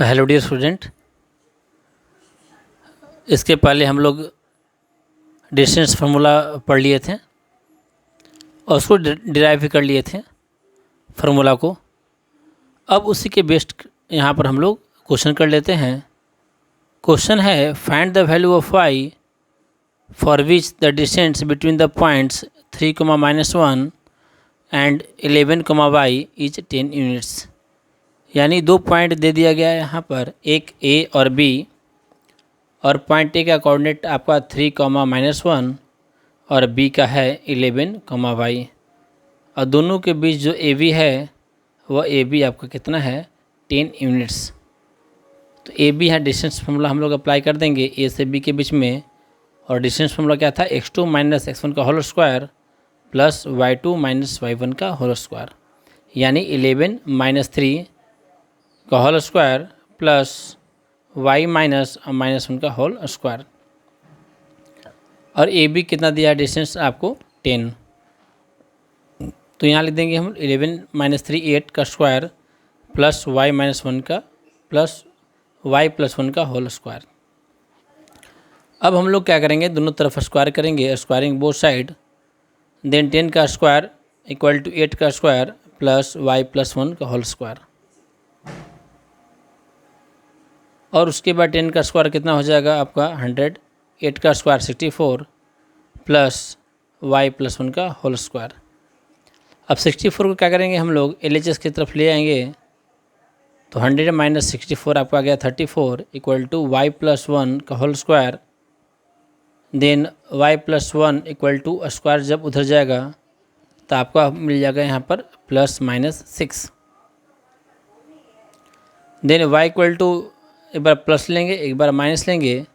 Hello dear student, इसके पहले हम लोग डिस्टेंस फार्मूला पढ़ लिए थे और उसको डिराइव भी कर लिए थे फार्मूला को। अब उसी के बेस्ड यहाँ पर हम लोग क्वेश्चन कर लेते हैं। क्वेश्चन है find the value of y for which the distance between the points 3, -1 and 11, y is 10 units. यानी दो पॉइंट दे दिया गया है यहाँ पर, एक a और b, और पॉइंट ए का कोऑर्डिनेट आपका 3, -1 और बी का है 11, y, और दोनों के बीच जो ए बी है वह ए बी आपका कितना है 10 यूनिट्स। तो ए बी है डिस्टेंस फार्मूला हम लोग अप्लाई कर देंगे ए से बी के बीच में, और डिस्टेंस फार्मूला क्या था x2 - x1 का whole square plus y2 - y1 का होल स्क्वायर, यानी 11 - 3 का होल स्क्वायर प्लस y -1 का होल स्क्वायर, और ए बी कितना दिया है डिस्टेंस आपको 10। तो यहाँ लिख देंगे हम 11 - 3 8 का स्क्वायर प्लस y -1 का प्लस y +1 का होल स्क्वायर। अब हम लोग क्या करेंगे, दोनों तरफ स्क्वायर करेंगे, स्क्वायरिंग बोथ साइड, देन 10 का स्क्वायर इक्वल टू 8 का स्क्वायर प्लस y +1 का होल स्क्वायर, और उसके बाद 10 का स्क्वायर कितना हो जाएगा आपका 100, 8 का स्क्वायर 64 प्लस y +1 का होल स्क्वायर। अब 64 को क्या करेंगे हम लोग LHS की तरफ ले आएंगे, तो 100 - 64 आपका आ गया 34 इक्वल टू y +1 का whole square, then y +1 equal to square जब उधर जाएगा तो आपका मिल जाएगा यहाँ पर +-6, देन y इक्वल टू एक बार प्लस लेंगे एक बार माइनस लेंगे,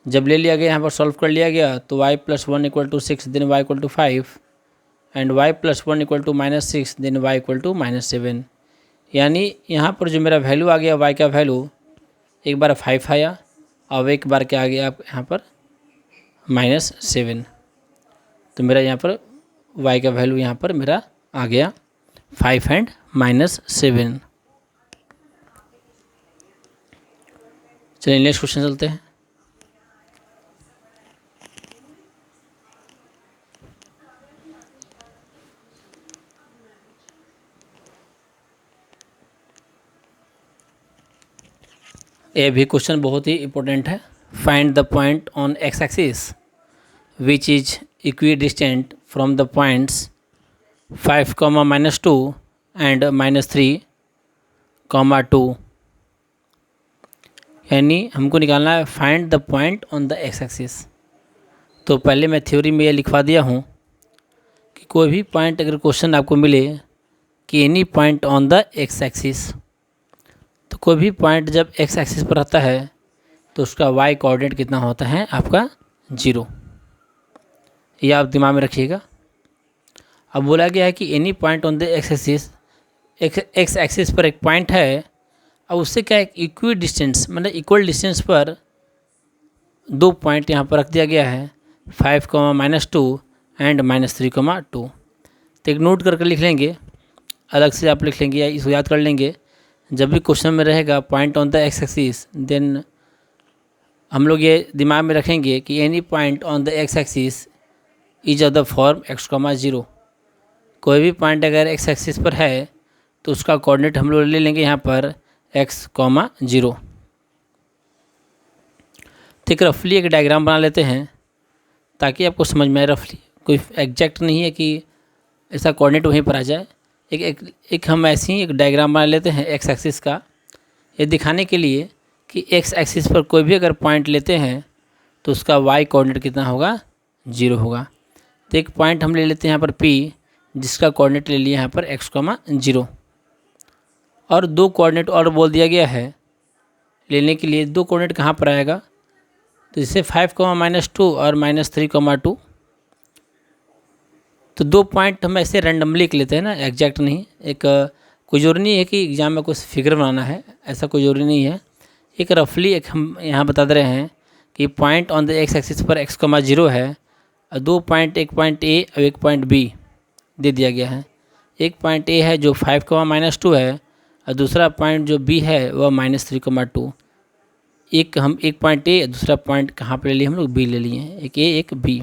जब ले लिया गया यहाँ पर सॉल्व कर लिया गया तो y +1 equal to 6, then y equal to 5 and y +1 equal to -6, then y equal to -7। यानी यहाँ पर जो मेरा वैल्यू आ गया y का वैल्यू, एक बार 5 आया और एक बार क्या आ गया आप यहाँ पर -7। तो मेरा यहाँ पर y का वैल्यू यहाँ पर मेरा आ गया 5 एंड -7। चलिए नेक्स्ट क्वेश्चन चलते हैं। ये भी क्वेश्चन बहुत ही इम्पोर्टेंट है। Find the point on x axis which is equi distant from the points 5, -2 and -3, 2। यानी हमको निकालना है find the point on the x axis. तो पहले मैं थ्योरी में ये लिखवा दिया हूँ कि कोई भी पॉइंट अगर क्वेश्चन आपको मिले कि any point on the x axis, तो कोई भी पॉइंट जब x एक्सिस पर रहता है तो उसका y कोऑर्डिनेट कितना होता है आपका 0। ये आप दिमाग में रखिएगा। अब बोला गया है कि any point on the x axis, x axis पर एक पॉइंट है और उससे क्या एक इक्वी डिस्टेंस मतलब इक्वल डिस्टेंस पर दो पॉइंट यहाँ पर रख दिया गया है 5, -2 एंड -3, 2। तो एक नोट करके लिख लेंगे, अलग से आप लिख लेंगे या इसको याद कर लेंगे। जब भी क्वेश्चन में रहेगा point on the x axis, then हम लोग ये दिमाग में रखेंगे कि any point on the x axis is of the form x, 0। कोई भी पॉइंट अगर x एक्सिस पर है तो उसका कोऑर्डिनेट हम लोग ले लेंगे यहाँ पर x, 0। ठीक, रफली एक डायग्राम बना लेते हैं ताकि आपको समझ में आए। रफली कोई एग्जैक्ट नहीं है कि ऐसा कोऑर्डिनेट वहीं पर आ जाए। एक हम ऐसे ही एक डायग्राम बना लेते हैं x एक्सिस का, ये दिखाने के लिए कि x एक्सिस पर कोई भी अगर पॉइंट लेते हैं तो उसका y कोऑर्डिनेट कितना होगा 0 होगा। तो एक पॉइंट हम ले लेते हैं यहाँ पर P, जिसका कोऑर्डिनेट ले लिया यहाँ पर x, 0, और दो कोऑर्डिनेट और बोल दिया गया है लेने के लिए। दो कोऑर्डिनेट कहाँ पर आएगा, तो जैसे 5, -2 और -3, 2। तो दो पॉइंट हम ऐसे रैंडमली लिख लेते हैं ना, एग्जैक्ट नहीं। एक कोई जरूरी नहीं है कि एग्जाम में कुछ फिगर बनाना है, ऐसा कोई जरूरी नहीं है। एक रफली एक हम यहाँ बता दे रहे हैं कि point on the x axis पर x, 0 है, और दो पॉइंट, एक पॉइंट A और एक पॉइंट B दे दिया गया है। एक पॉइंट A है जो 5, -2 है, और दूसरा पॉइंट जो बी है वह -3,2। एक पॉइंट ए, दूसरा पॉइंट कहाँ पे ले लिए हम लोग, बी ले लिए हैं, एक ए एक बी।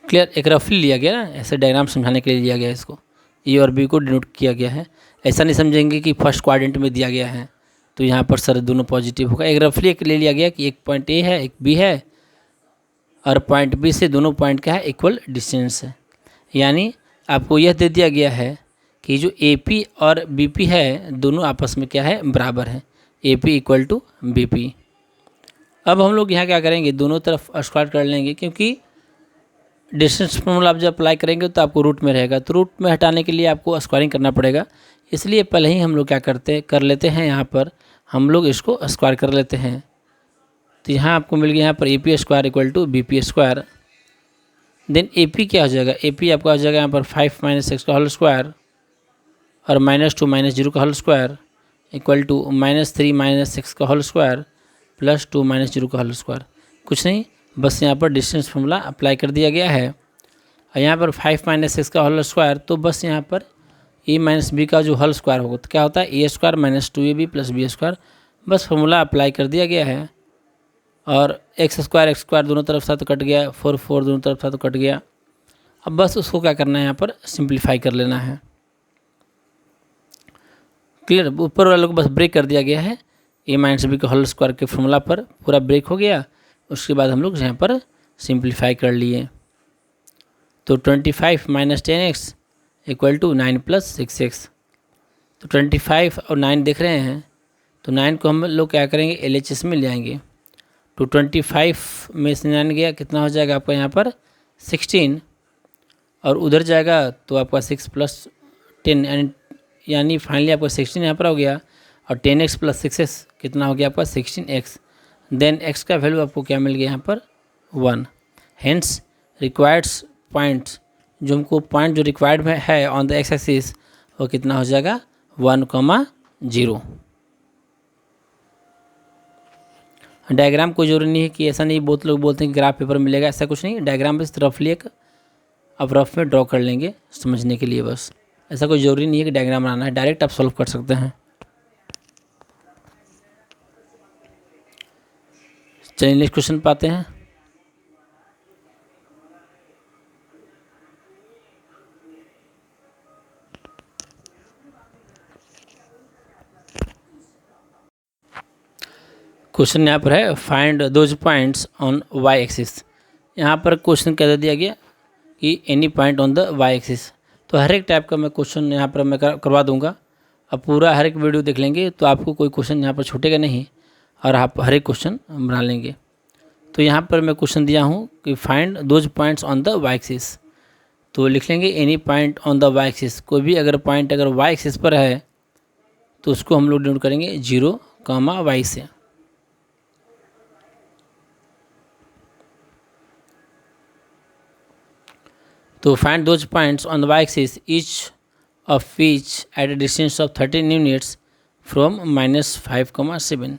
क्लियर, एक रफली लिया गया ना, ऐसे डायग्राम समझाने के लिए लिया गया है इसको, ए और बी को डिनोट किया गया है। ऐसा नहीं समझेंगे कि फर्स्ट क्वाड्रेंट में दिया गया है तो यहाँ पर सर दोनों पॉजिटिव होगा। एक रफली एक ले लिया गया कि एक पॉइंट ए है एक बी है और पॉइंट बी से दोनों पॉइंट का है इक्वल डिस्टेंस है। यानी आपको यह दे दिया गया है कि जो ए पी और बी पी है दोनों आपस में क्या है, बराबर है, A P equal to B P. अब हम लोग यहाँ क्या करेंगे, दोनों तरफ स्क्वायर कर लेंगे, क्योंकि डिस्टेंस फॉर्मूला आप जब अप्लाई करेंगे तो आपको रूट में रहेगा, तो रूट में हटाने के लिए आपको स्क्वायरिंग करना पड़ेगा। इसलिए पहले ही हम लोग क्या कर लेते हैं, यहाँ पर हम लोग इसको स्क्वायर कर लेते हैं। तो यहाँ आपको मिल गया यहाँ पर A P square equal to B P square. Then A P क्या हो जाएगा, ए पी आपका हो जाएगा यहाँ पर 5 - 6 का होल स्क्वायर और -2 - 0 का होल स्क्वायर इक्वल टू -3 - 6 का होल स्क्वायर प्लस 2 - 0 का होल स्क्वायर। कुछ नहीं, बस यहाँ पर डिस्टेंस फॉर्मूला अप्लाई कर दिया गया है। और यहाँ पर 5 - 6 का होल स्क्वायर, तो बस यहाँ पर ए माइनस बी का जो होल स्क्वायर होगा तो क्या होता है, A square minus 2ab plus B square. बस फॉर्मूला अप्लाई कर दिया गया है और एक्स स्क्वायर दोनों तरफ था तो कट गया, 4 दोनों तरफ था तो कट गया। अब बस उसको क्या करना है, यहाँ पर सिंप्लीफाई कर लेना है। क्लियर, ऊपर वाले को बस ब्रेक कर दिया गया है, ए माइनस बी के होल स्क्वायर के फॉर्मूला पर पूरा ब्रेक हो गया। उसके बाद हम लोग यहाँ पर सिंप्लीफाई कर लिए, तो 25 - 10x इक्वल टू 9 + 6x। तो 25 और 9 देख रहे हैं, तो 9 को हम लोग क्या करेंगे, LHS में ले आएंगे। तो 25 में से 9 गया, कितना हो जाएगा आपका यहाँ पर 16, और उधर जाएगा तो आपका 6 + 10 यानी फाइनली आपका 16 यहाँ पर हो गया, और 10x + 6x कितना हो गया आपका 16x। देन x का वैल्यू आपको क्या मिल गया यहाँ पर 1। हेंस रिक्वायर्ड पॉइंट्स, जो हमको पॉइंट जो रिक्वायर्ड में है ऑन द एक्स एक्सिस वो कितना हो जाएगा 1,0। डायग्राम कोई जरूरी नहीं है कि ऐसा नहीं, बहुत लोग बोलते हैं कि ग्राफ पेपर मिलेगा, ऐसा कुछ नहीं। डायग्राम बस रफली एक आप रफ में ड्रॉ कर लेंगे समझने के लिए, बस ऐसा कोई ज़रूरी नहीं है कि डायग्राम बनाना है, डायरेक्ट आप सॉल्व कर सकते हैं। चलिए नेक्स्ट क्वेश्चन पाते हैं। क्वेश्चन यहाँ पर है find those points on Y axis. यहाँ पर क्वेश्चन कह दिया गया कि any point on the Y axis. तो हर एक टाइप का मैं क्वेश्चन यहाँ पर मैं करवा दूंगा। अब पूरा हर एक वीडियो देख लेंगे तो आपको कोई क्वेश्चन यहाँ पर छूटेगा नहीं और आप हर एक क्वेश्चन बना लेंगे। तो यहाँ पर मैं क्वेश्चन दिया हूँ कि find those points on the Y axis, तो लिख लेंगे any point on the Y axis. कोई भी अगर पॉइंट अगर वाई एक्सिस पर है तो उसको हम लोग डिनोट करेंगे 0, y से। तो find those points on the Y axis each of which at a distance of 13 units from -5,7।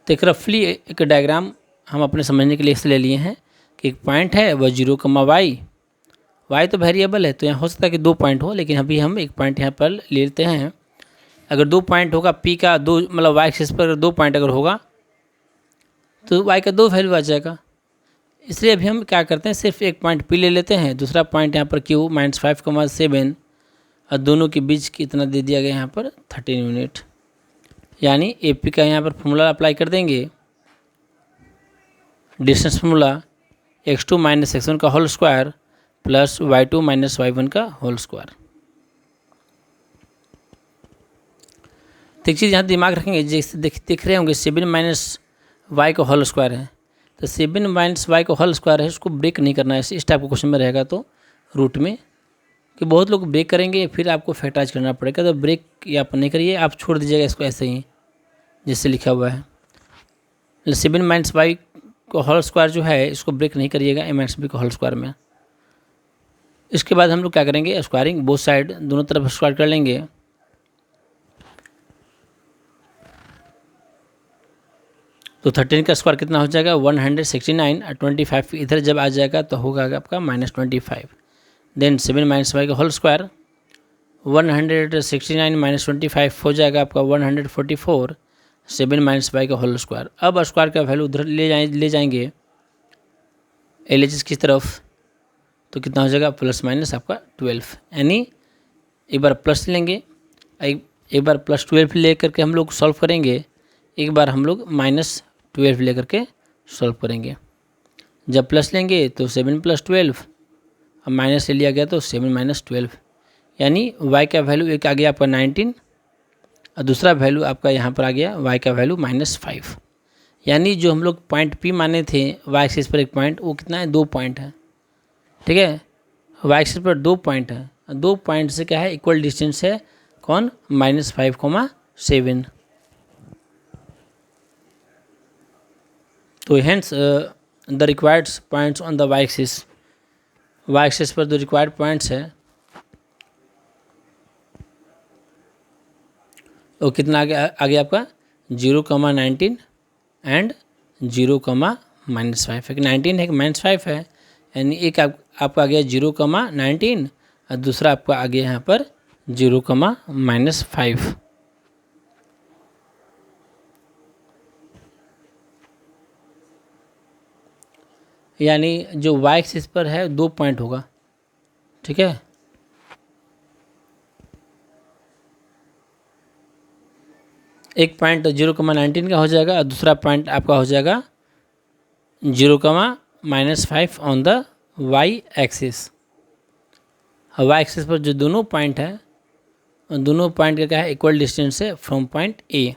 तो एक रफली एक डायग्राम हम अपने समझने के लिए इसलिए लिए हैं कि एक पॉइंट है वह 0, y तो वेरिएबल है, तो यहाँ हो सकता है कि 2 पॉइंट हो, लेकिन अभी हम एक पॉइंट यहाँ पर ले लेते हैं। अगर 2 पॉइंट होगा p का 2 मतलब y एक्सिस पर 2 पॉइंट अगर होगा तो y का 2 वैल्यू आ जाएगा। इसलिए अभी हम क्या करते हैं, सिर्फ एक पॉइंट p ले लेते हैं, दूसरा पॉइंट यहाँ पर q -5,7 और दोनों के बीच कितना दे दिया गया यहाँ पर 13 यूनिट। यानी AP का यहाँ पर फॉर्मूला अप्लाई कर देंगे, डिस्टेंस फॉर्मूला x2 - x1 का whole square plus y2 - y1 का होल स्क्वायर। तो एक चीज़ यहाँ दिमाग रखेंगे, जैसे दिख रहे होंगे 7 - y का होल स्क्वायर है, तो 7 - y का होल स्क्वायर है, उसको ब्रेक नहीं करना है। इस टाइप का क्वेश्चन में रहेगा तो रूट में कि बहुत लोग ब्रेक करेंगे फिर आपको फैक्टराइज करना पड़ेगा, तो ब्रेक या आप नहीं करिए, आप छोड़ दीजिएगा इसको ऐसे ही जैसे लिखा हुआ है। 7 - y का होल स्क्वायर जो है इसको ब्रेक नहीं करिएगा a - b का होल स्क्वायर में। इसके बाद हम लोग क्या करेंगे, स्क्वायरिंग बोथ साइड दोनों तरफ स्क्वायर कर लेंगे। तो 13 का स्क्वायर कितना हो जाएगा 169, और 25 इधर जब आ जाएगा तो होगा आपका -25। देन 7 - y का होल स्क्वायर 169 माइनस 25 हो जाएगा आपका 144, 7 माइनस वाई का होल स्क्वायर। अब स्क्वायर का वैल्यू उधर ले जाएंगे LHS की तरफ, तो कितना हो जाएगा प्लस माइनस आपका 12, यानी एक बार प्लस लेंगे, एक बार प्लस 12 ले करके हम लोग सॉल्व करेंगे, एक बार हम लोग माइनस 12 ले करके सॉल्व करेंगे। जब प्लस लेंगे तो 7 प्लस 12, अब माइनस ले लिया गया तो 7 माइनस 12, यानी y का वैल्यू एक आ गया आपका 19 और दूसरा वैल्यू आपका यहाँ पर आ गया y का वैल्यू -5। यानी जो हम लोग पॉइंट P माने थे y एक्सिस पर एक पॉइंट, वो कितना है 2 पॉइंट है, ठीक है। y एक्सिस पर 2 पॉइंट है, 2 पॉइंट से क्या है इक्वल डिस्टेंस है, कौन -5, 7। तो hence the required points on the y axis पर जो रिक्वायर्ड पॉइंट्स है वो कितना आ गया आपका 0,19 एंड 0,-5 है, 19 है कि -5 है, यानी एक आपका आ गया 0,19 और दूसरा आपका आ गया यहाँ पर 0,-5। यानी जो y एक्सिस पर है 2 पॉइंट होगा, ठीक है। एक पॉइंट 0,19 का हो जाएगा और दूसरा पॉइंट आपका हो जाएगा 0,-5 on the y axis. y axis पर जो दोनों पॉइंट है, दोनों पॉइंट का क्या है इक्वल डिस्टेंस है फ्रॉम पॉइंट A।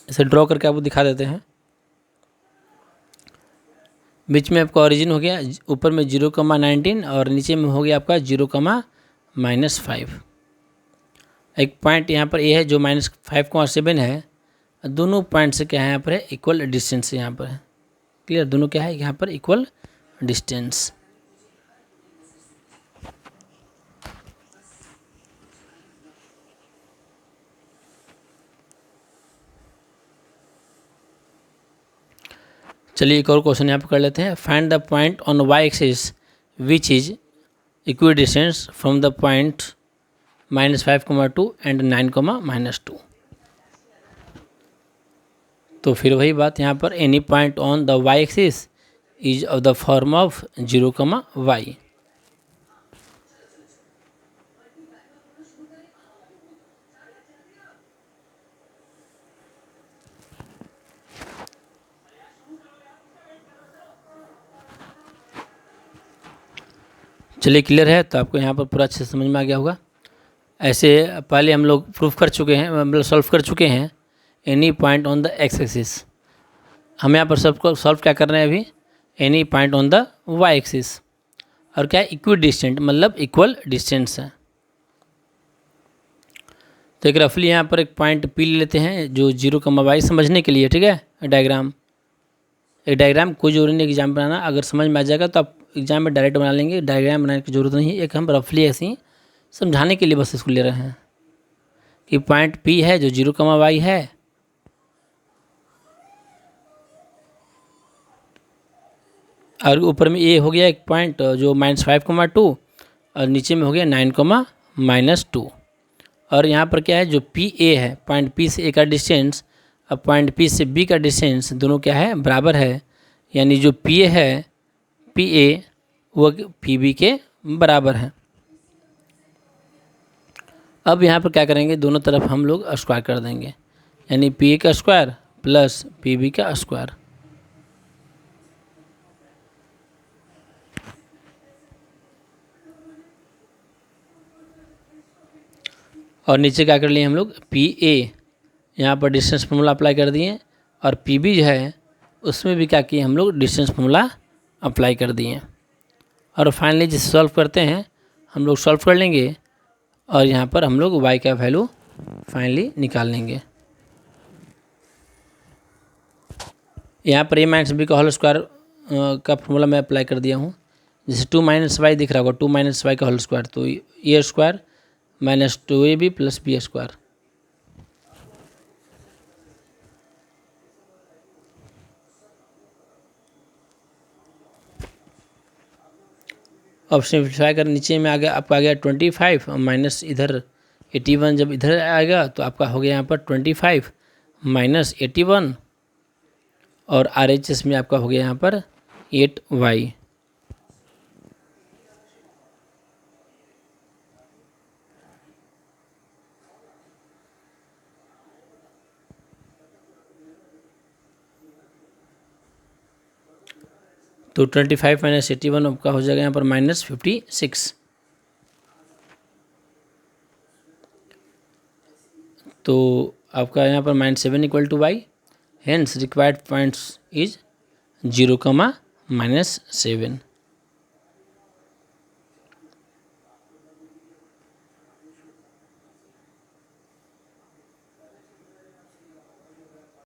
इसे ड्रॉ करके आपको दिखा देते हैं। बीच में आपका ओरिजिन हो गया, ऊपर में 0,19 और नीचे में हो गया आपका 0,-5। एक पॉइंट यहाँ पर A है जो -5,7 है, दोनों पॉइंट से क्या है यहाँ पर है इक्वल डिस्टेंस यहाँ पर है, क्लियर। दोनों क्या है यहाँ पर इक्वल डिस्टेंस। चलिए एक और क्वेश्चन यहाँ पर कर लेते हैं। Find the point on y axis which is equi distance from the point -5,2 and 9,-2। तो फिर वही बात यहाँ पर, any point on the y axis is of the form of 0,y। चलिए क्लियर है, तो आपको यहाँ पर पूरा अच्छे से समझ में आ गया होगा। ऐसे पहले हम लोग प्रूफ कर चुके हैं, मतलब सॉल्व कर चुके हैं any point on the x axis. हम यहाँ पर सबको सॉल्व क्या कर रहे हैं अभी, any point on the y axis, और क्या है इक्वी डिस्टेंट, मतलब इक्वल डिस्टेंस है। तो एक रफली यहाँ पर एक पॉइंट P ले लेते हैं जो 0,y समझने के लिए, ठीक है। एक डायग्राम कोई जरूरी नहीं एग्जाम बनाना, अगर समझ में आ जाएगा तो आप एग्जाम में डायरेक्ट बना लेंगे, डायग्राम बनाने की जरूरत नहीं है। एक हम रफली ऐसे ही समझाने के लिए बस इसको ले रहे हैं कि पॉइंट P है जो 0,y है, और ऊपर में A हो गया एक पॉइंट जो -5,2 और नीचे में हो गया 9,-2। और यहाँ पर क्या है जो PA है, पॉइंट P से A का डिस्टेंस और पॉइंट P से B का डिस्टेंस दोनों क्या है बराबर है, यानी जो PA है PA वो PB के बराबर है। अब यहाँ पर क्या करेंगे, दोनों तरफ हम लोग स्क्वायर कर देंगे, यानी PA का स्क्वायर प्लस PB का स्क्वायर। और नीचे क्या कर लिए हम लोग, PA यहाँ पर डिस्टेंस फार्मूला अप्लाई कर दिए, और PB जो है उसमें भी क्या किए हम लोग डिस्टेंस फार्मूला अप्लाई कर दिए। और फाइनली जिसे सॉल्व करते हैं हम लोग सॉल्व कर लेंगे, और यहाँ पर हम लोग y का वैल्यू फाइनली निकाल लेंगे। यहाँ पर a - b का होल स्क्वायर का फॉर्मूला मैं अप्लाई कर दिया हूँ। जैसे 2 - y दिख रहा होगा, 2 - y का होल स्क्वायर, तो a square -2ab plus b square. अब सिंप्लीफाई कर नीचे में आ गया आपका आ गया 25 माइनस इधर 81, जब इधर आएगा तो आपका हो गया यहाँ पर 25 माइनस 81 और RHS में आपका हो गया यहाँ पर 8y। तो 25 माइनस 81 आपका हो जाएगा यहाँ पर -56। तो आपका यहाँ पर -7 equal to y, hence required points is 0, -7।